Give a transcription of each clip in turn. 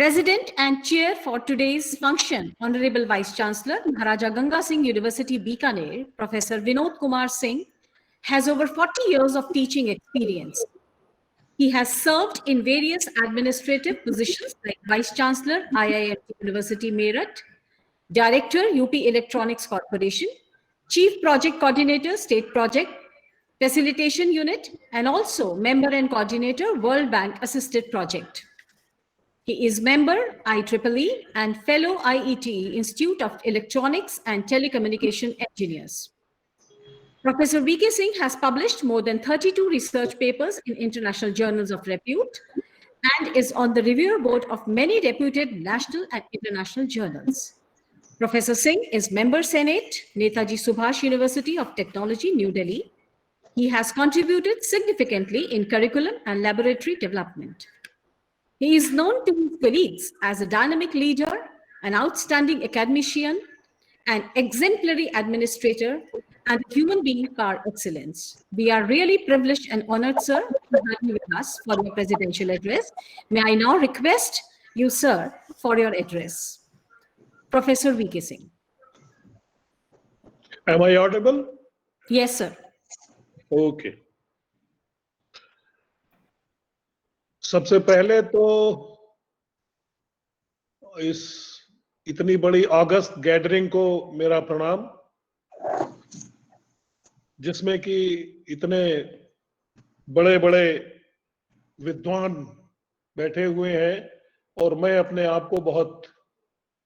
President and Chair for today's function, Honorable Vice Chancellor, Maharaja Ganga Singh University, Bikaner, Professor Vinod Kumar Singh, has over 40 years of teaching experience. He has served in various administrative positions like Vice Chancellor, IIT University, Meerut, Director, UP Electronics Corporation, Chief Project Coordinator, State Project Facilitation Unit, and also Member and Coordinator, World Bank Assisted Project. He is member IEEE and Fellow IETE Institute of Electronics and Telecommunication Engineers. Professor V.K. Singh has published more than 32 research papers in international journals of repute and is on the reviewer board of many reputed national and international journals. Professor Singh is member Senate, Netaji Subhash University of Technology, New Delhi. He has contributed significantly in curriculum and laboratory development. He is known to his colleagues as a dynamic leader, an outstanding academician, an exemplary administrator, and a human being par excellence. We are really privileged and honored, sir, to have you with us for your presidential address. May I now request you, sir, for your address. Professor V.K. Singh. Am I audible? Yes, sir. Okay. सबसे पहले तो इस इतनी बड़ी अगस्त gathering को मेरा प्रणाम, जिसमें कि इतने बड़े बड़े विद्वान बैठे हुए हैं और मैं अपने आप को बहुत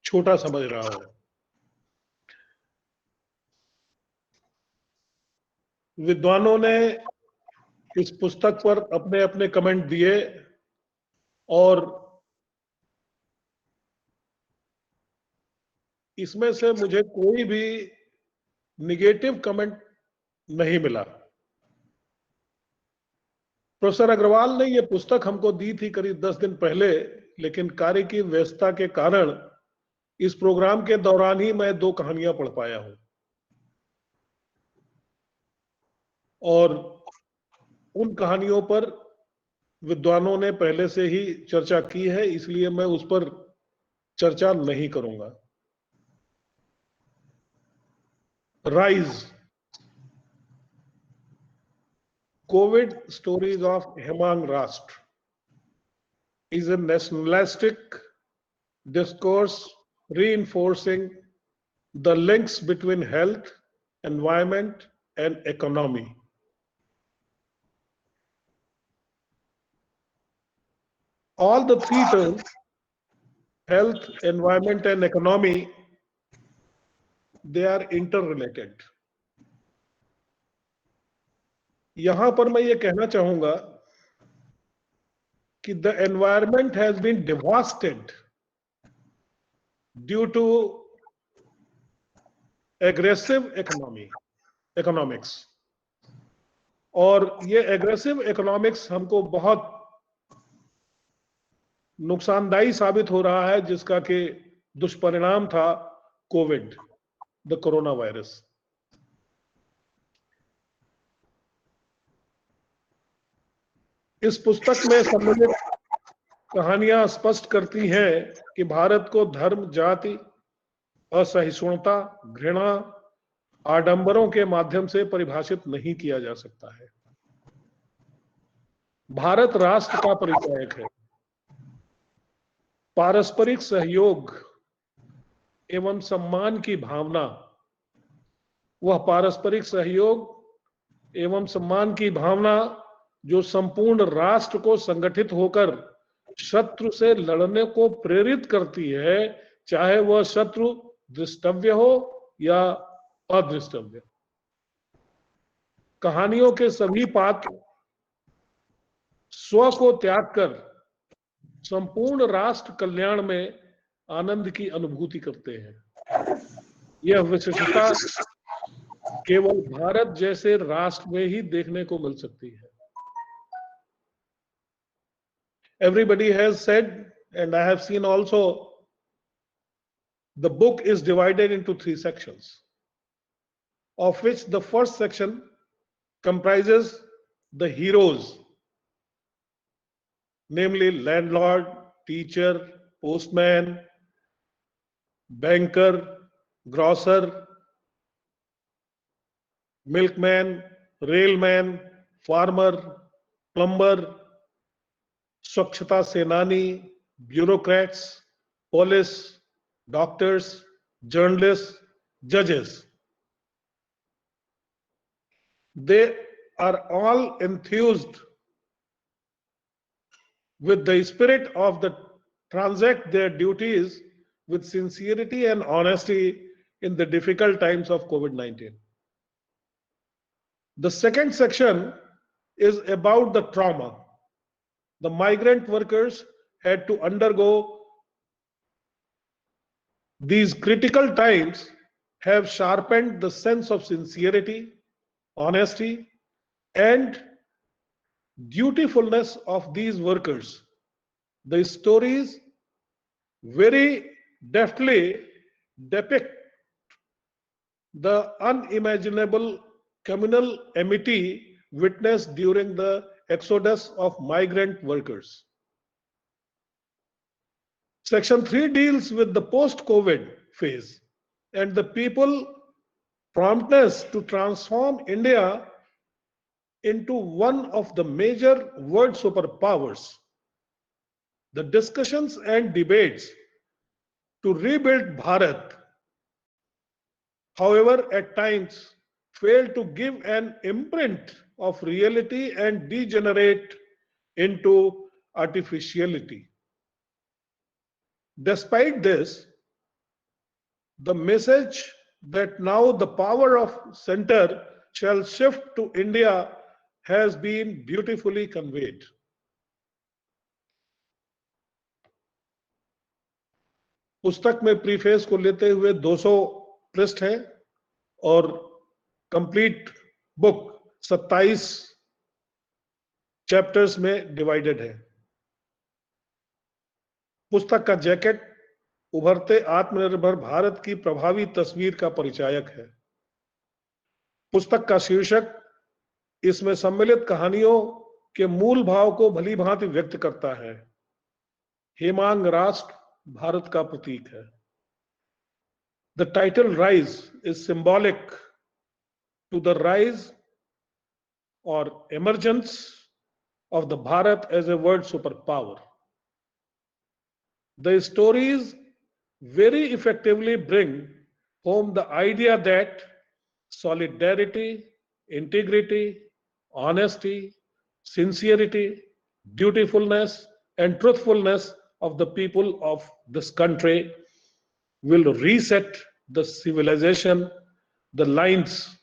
छोटा समझ रहा हूं। विद्वानों ने इस पुस्तक पर अपने अपने कमेंट दिए और इसमें से मुझे कोई भी निगेटिव कमेंट नहीं मिला। प्रोफेसर अग्रवाल ने ये पुस्तक हमको दी थी करीब 10 दिन पहले, लेकिन कार्य की व्यस्तता के कारण इस प्रोग्राम के दौरान ही मैं 2 कहानियां पढ़ पाया हूं और उन कहानियों पर विद्वानों ने पहले से ही चर्चा की है, इसलिए मैं उस पर चर्चा नहीं करूंगा। Rise Covid stories of Hemang राष्ट्र is a nationalistic discourse reinforcing the links between health, environment, and economy. All the 3 terms, health, environment, and economy, they are interrelated. यहां पर मैं ये कहना चाहूंगा कि the environment has been devastated due to aggressive economics, और ये aggressive economics हमको बहुत नुकसानदायी साबित हो रहा है, जिसका कि दुष्परिणाम था कोविड, द कोरोना वायरस। इस पुस्तक में सम्मिलित कहानियां स्पष्ट करती हैं कि भारत को धर्म, जाति, असहिष्णुता, घृणा, आडंबरों के माध्यम से परिभाषित नहीं किया जा सकता है। भारत राष्ट्र का परिचायक है। पारस्परिक सहयोग एवं सम्मान की भावना, वह पारस्परिक सहयोग एवं सम्मान की भावना जो संपूर्ण राष्ट्र को संगठित होकर शत्रु से लड़ने को प्रेरित करती है, चाहे वह शत्रु दृष्टव्य हो या अदृष्टव्य। कहानियों के सभी पात्र स्व को त्याग कर संपूर्ण राष्ट्र कल्याण में आनंद की अनुभूति करते हैं। यह विशेषता केवल भारत जैसे राष्ट्र में ही देखने को मिल सकती है। Everybody has said, and I have seen also, the book is divided into 3 sections, of which the first section comprises the heroes, namely landlord, teacher, postman, banker, grocer, milkman, railman, farmer, plumber, स्वच्छता सेनानी, bureaucrats, police, doctors, journalists, judges. They are all enthused with the spirit of the transact their duties with sincerity and honesty in the difficult times of COVID-19. The second section is about the trauma. The migrant workers had to undergo these critical times have sharpened the sense of sincerity, honesty, and dutifulness of these workers. The stories very deftly depict the unimaginable communal amity witnessed during the exodus of migrant workers. Section 3 deals with the post-COVID phase and the people promptness to transform India into one of the major world superpowers. The discussions and debates to rebuild Bharat, however, at times failed to give an imprint of reality and degenerate into artificiality. Despite this, the message that now the power of center shall shift to India has been beautifully conveyed. पुस्तक में preface को लेते हुए 200 पृष्ठ हैं और complete book 27 chapters में divided है. पुस्तक का जैकेट उभरते आत्मनिर्भर भारत की प्रभावी तस्वीर का परिचायक है. पुस्तक का शीर्षक इसमें सम्मिलित कहानियों के मूल भाव को भली भांति व्यक्त करता है. हेमांग राष्ट्र भारत का प्रतीक है. The title Rise is symbolic to the rise or emergence of the Bharat as a world superpower. The stories very effectively bring home the idea that solidarity, integrity, honesty, sincerity, dutifulness, and truthfulness of the people of this country will reset the civilization. The lines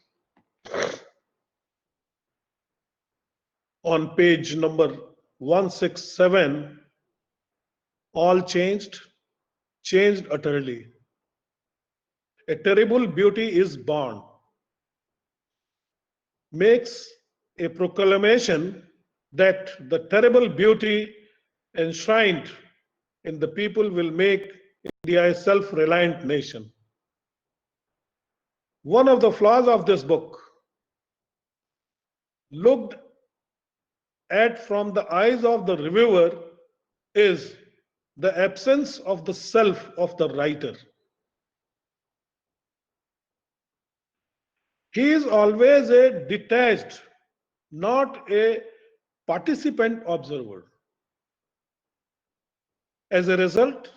on page number 167, all changed utterly. A terrible beauty is born, makes a proclamation that the terrible beauty enshrined in the people will make India a self-reliant nation. One of the flaws of this book, looked at from the eyes of the reviewer, is the absence of the self of the writer. He is always a detached, not a participant observer. As a result,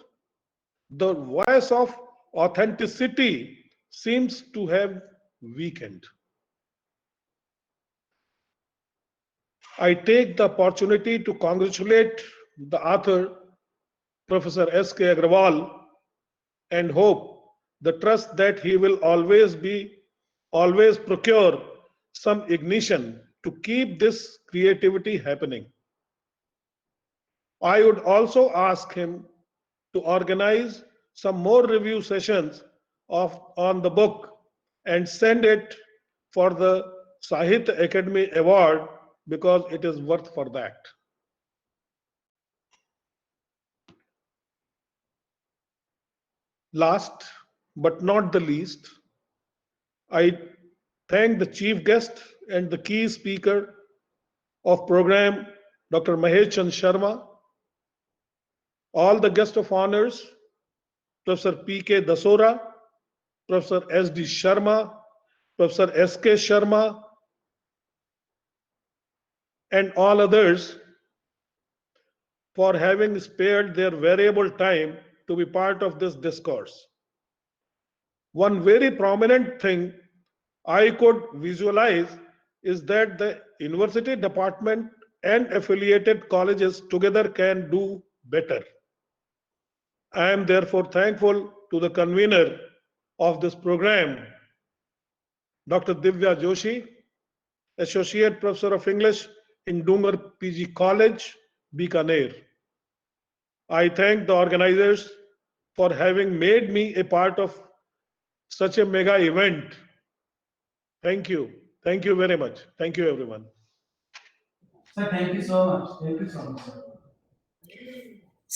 the voice of authenticity seems to have weakened. I take the opportunity to congratulate the author, Professor S.K. Agrawal, and hope the trust that he will always procure some ignition to keep this creativity happening. I would also ask him to organize some more review sessions on the book and send it for the Sahitya Academy Award because it is worth for that. Last but not the least, I thank the chief guest and the key speaker of program, Dr. Mahesh Chand Sharma, all the guests of honors, Professor P.K. Dasora, Professor S.D. Sharma, Professor S.K. Sharma, and all others for having spared their valuable time to be part of this discourse. One very prominent thing I could visualize is that the university department and affiliated colleges together can do better. I am therefore thankful to the convener of this program, Dr. Divya Joshi, Associate Professor of English in Dungar PG College, Bikaner. I thank the organizers for having made me a part of such a mega event. Thank you. Thank you very much. Thank you, everyone. Sir, thank you so much. Thank you so much, sir.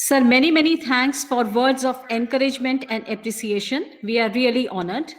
Sir, many, many thanks for words of encouragement and appreciation. We are really honored.